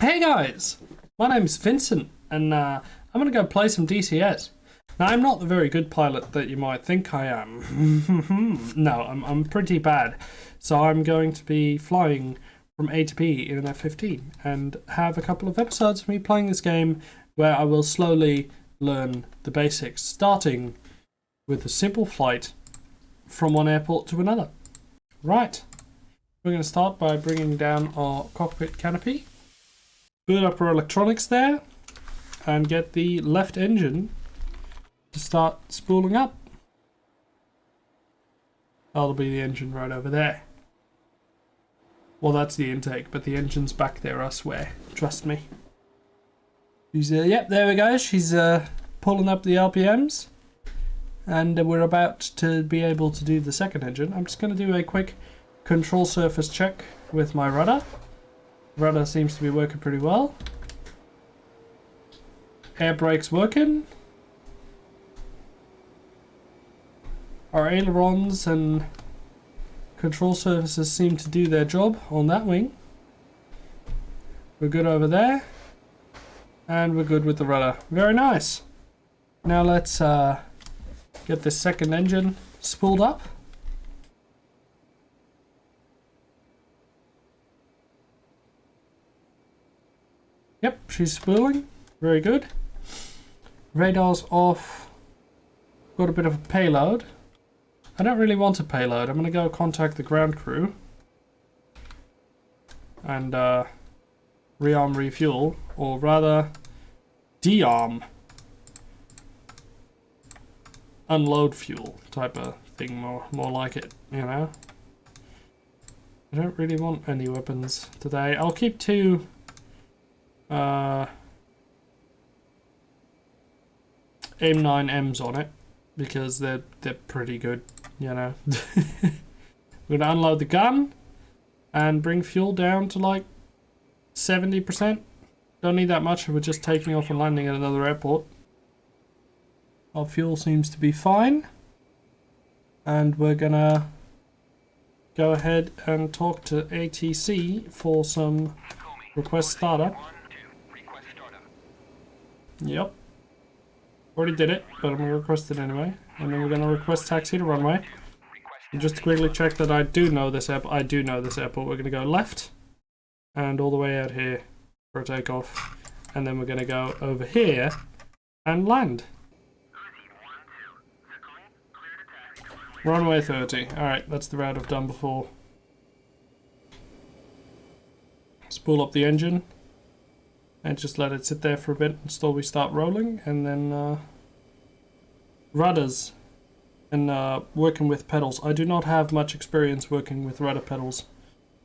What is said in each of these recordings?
Hey guys, my name's Vincent, and I'm gonna go play some DCS. Now, I'm not the very good pilot that you might think I am. No, I'm pretty bad. So I'm going to be flying from A to B in an F15 and have a couple of episodes of me playing this game where I will slowly learn the basics, starting with a simple flight from one airport to another. Right, we're going to start by bringing down our cockpit canopy, boot up our electronics there, and get the left engine to start spooling up. That'll be the engine right over there. Well, that's the intake, but the engine's back there, I swear. Trust me. She's, yep, there we go. She's pulling up the RPMs. And we're about to be able to do the second engine. I'm just going to do a quick control surface check with my rudder. Rudder seems to be working pretty well. Air brake's working. Our ailerons and control surfaces seem to do their job on that wing. We're good over there. And we're good with the rudder. Very nice. Now let's get this second engine spooled up. Yep, she's spooling. Very good. Radar's off. Got a bit of a payload. I don't really want a payload. I'm going to go contact the ground crew and rearm, refuel, or rather de-arm, unload fuel type of thing, more like it, you know. I don't really want any weapons today. I'll keep two AIM-9Ms on it because they're pretty good, you know. We're gonna unload the gun and bring fuel down to like 70%. Don't need that much if we're just taking off and landing at another airport. Our fuel seems to be fine. And we're gonna go ahead and talk to ATC for some request startup. Yep. Already did it, but I'm going to request it anyway. And then we're going to request taxi to runway. And just to quickly check that I do know this airport. I do know this airport. We're going to go left and all the way out here for a takeoff. And then we're going to go over here and land. Runway 30. Alright, that's the route I've done before. Spool up the engine. And just let it sit there for a bit until we start rolling, and then rudders and working with pedals. I do not have much experience working with rudder pedals,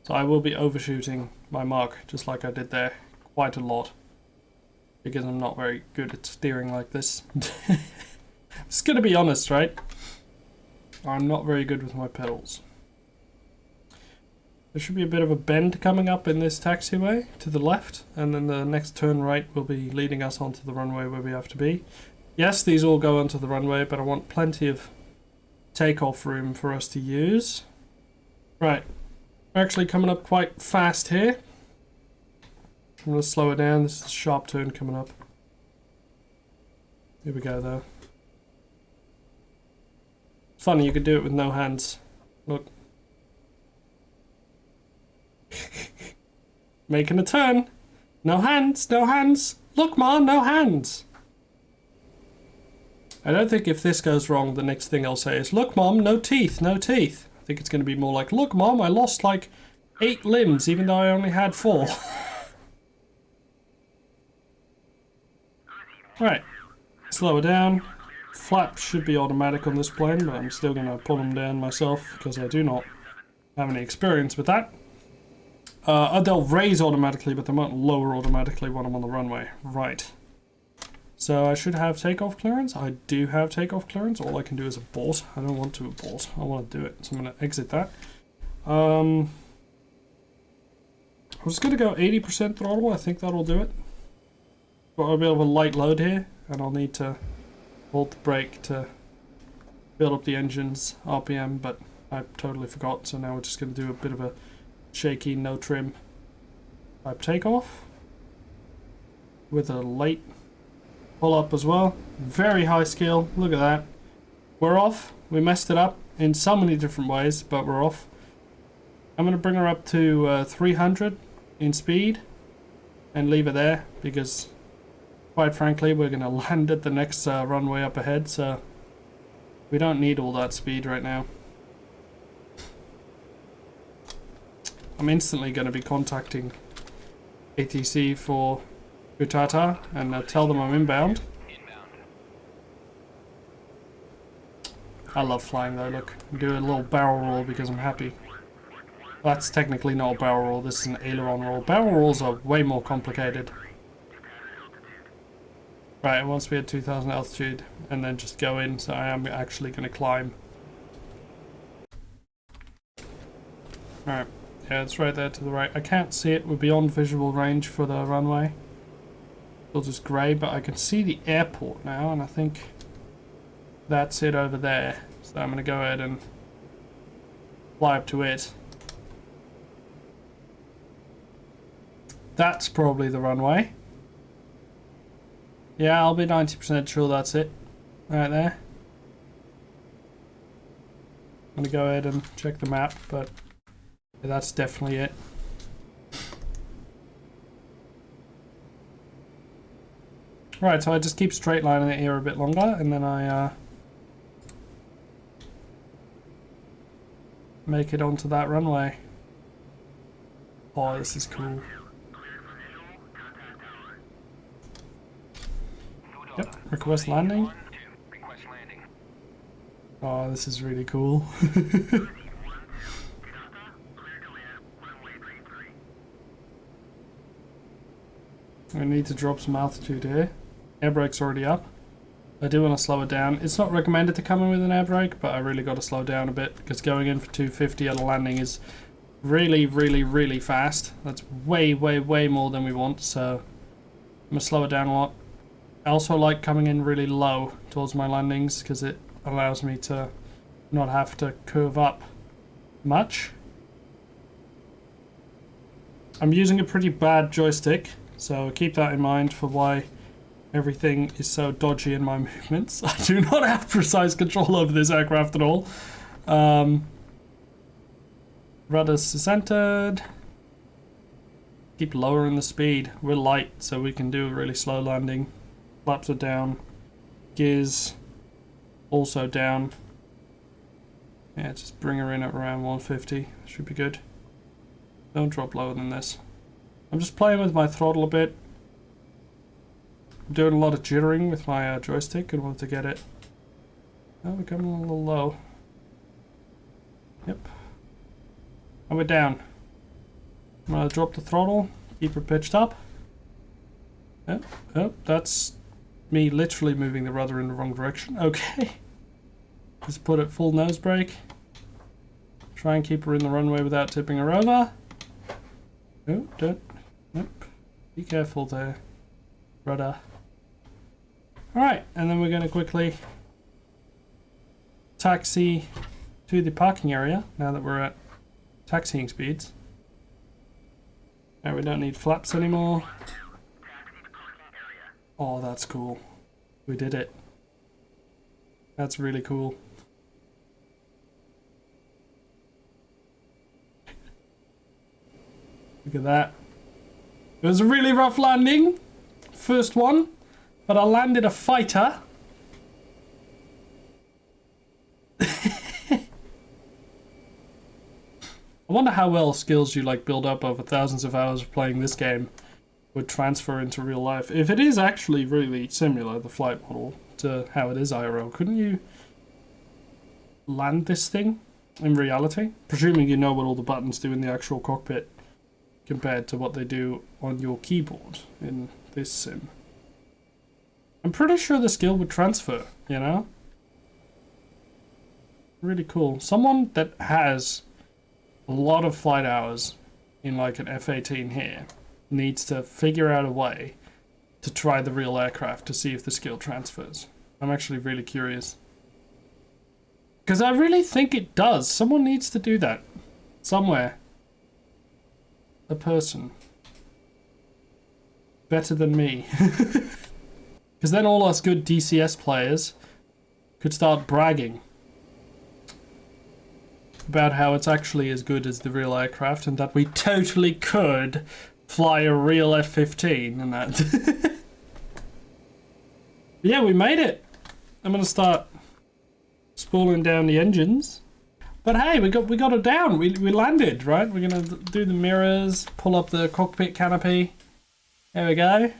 so I will be overshooting my mark just like I did there quite a lot because I'm not very good at steering like this. I'm just gonna be honest, right? I'm not very good with my pedals. There should be a bit of a bend coming up in this taxiway to the left, and then the next turn right will be leading us onto the runway where we have to be. Yes, these all go onto the runway, but I want plenty of takeoff room for us to use. Right, we're actually coming up quite fast here. I'm going to slow it down. This is a sharp turn coming up. Here we go, though. Funny, you could do it with no hands. Look. Making a turn. No hands, no hands. Look, Mom, no hands. I don't think if this goes wrong, the next thing I'll say is, look, Mom, no teeth, no teeth. I think it's going to be more like, look, Mom, I lost like 8 limbs, even though I only had 4. Right. Slow it down. Flaps should be automatic on this plane, but I'm still going to pull them down myself because I do not have any experience with that. They'll raise automatically, but they won't lower automatically when I'm on the runway. Right. So I should have takeoff clearance. I do have takeoff clearance. All I can do is abort. I don't want to abort. I want to do it. So I'm going to exit that. I was going to go 80% throttle. I think that'll do it. Got a bit of a light load here, and I'll need to hold the brake to build up the engine's RPM, but I totally forgot. So now we're just going to do a bit of a shaky, no trim type takeoff. with a late pull up as well. Very high skill. Look at that. We're off. We messed it up in so many different ways, but we're off. I'm going to bring her up to 300 in speed and leave her there because, quite frankly, we're going to land at the next runway up ahead, so we don't need all that speed right now. I'm instantly going to be contacting ATC for Utata and tell them I'm inbound. I love flying though, look. Do a little barrel roll because I'm happy. That's technically not a barrel roll, this is an aileron roll. Barrel rolls are way more complicated. Right, once we had 2,000 altitude, and then just go in, so I am actually going to climb. Alright, yeah, it's right there to the right. I can't see it, we're beyond visual range for the runway. Still just grey, but I can see the airport now, and I think that's it over there. So I'm going to go ahead and fly up to it. That's probably the runway. Yeah, I'll be 90% sure that's it. Right there. I'm going to go ahead and check the map, but yeah, that's definitely it. Right, so I just keep straight lining it here a bit longer, and then I make it onto that runway. Oh, this is cool. Yep, request landing. Oh, this is really cool. I need to drop some altitude here. Air brake's already up. I do want to slow it down. It's not recommended to come in with an air brake, but I really got to slow down a bit because going in for 250 at a landing is really, really, really fast. That's way, way, way more than we want, so I'm going to slow it down a lot. I also like coming in really low towards my landings because it allows me to not have to curve up much. I'm using a pretty bad joystick, so keep that in mind for why everything is so dodgy in my movements. I do not have precise control over this aircraft at all. Rudder's centered. Keep lowering the speed. We're light, so we can do a really slow landing. Flaps are down. Gears also down. Yeah, just bring her in at around 150. Should be good. Don't drop lower than this. I'm just playing with my throttle a bit. I'm doing a lot of jittering with my joystick and want to get it. Oh, we're coming a little low. Yep. And we're down. I'm gonna drop the throttle, keep her pitched up. Yep, oh, that's me literally moving the rudder in the wrong direction. Okay. Just put it full nose brake. Try and keep her in the runway without tipping her over. Oh, don't. Nope. Be careful there, rudder. Alright, and then we're going to quickly taxi to the parking area now that we're at taxiing speeds. Now we don't need flaps anymore. Oh, that's cool. We did it. That's really cool. Look at that. It was a really rough landing. First one. But I landed a fighter. I wonder how well skills you like build up over thousands of hours of playing this game would transfer into real life. If it is actually really similar, the flight model, to how it is IRL, couldn't you land this thing in reality? Presuming you know what all the buttons do in the actual cockpit compared to what they do on your keyboard in this sim. I'm pretty sure the skill would transfer, you know? Really cool. Someone that has a lot of flight hours in like an F15 here needs to figure out a way to try the real aircraft to see if the skill transfers. I'm actually really curious. Because I really think it does. Someone needs to do that. Somewhere. A person. better than me. Because then all us good DCS players could start bragging about how it's actually as good as the real aircraft and that we totally could fly a real F15 and that. Yeah, we made it. I'm gonna start spooling down the engines. But hey, we got it down. We landed, right? We're gonna do the mirrors, pull up the cockpit canopy. There we go.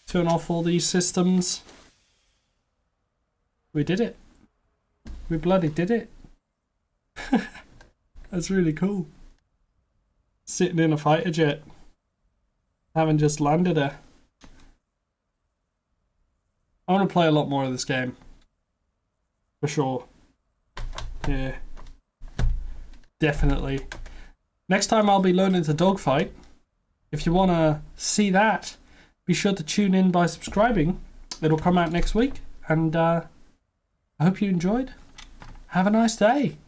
Turn off all these systems. We did it. We bloody did it. That's really cool. Sitting in a fighter jet. Having just landed her. I want to play a lot more of this game. For sure. Yeah. Definitely. Next time I'll be learning to dogfight. If you want to see that, be sure to tune in by subscribing. It'll come out next week. And I hope you enjoyed. Have a nice day.